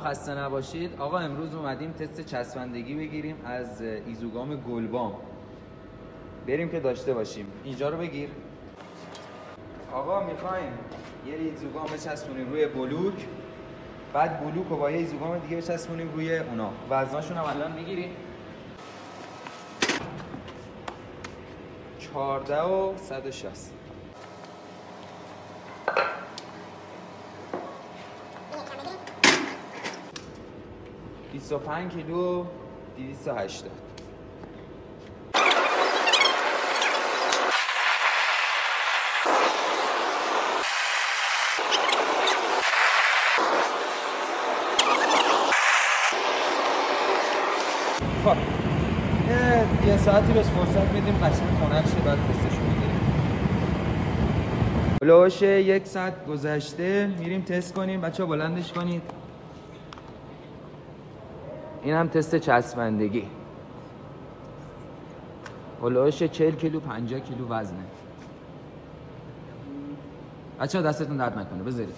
خسته نباشید. آقا امروز اومدیم تست چسبندگی بگیریم از ایزوگام گلبام. بریم که داشته باشیم. اینجا رو بگیر. آقا میخوایم یه ایزوگام بچسبونیم روی بلوک، بعد بلوک رو با یه ایزوگام دیگه بچسبونیم روی اونا. وزناشون هم الان میگیریم. 14 و 160. « 25 کیلو 280. خب یه ساعتی بهش فرصت میدیم قشنگ خنک شه، بعد تستشو میگیریم. بلوش 1 ساعت گذشته، میریم تست کنیم. بچه‌ها بلندش کنید. این هم تست چسبندگی. هلوش 40 کیلو 50 کیلو وزنه. بچه‌ها دستتون درد نکنه، بذارید.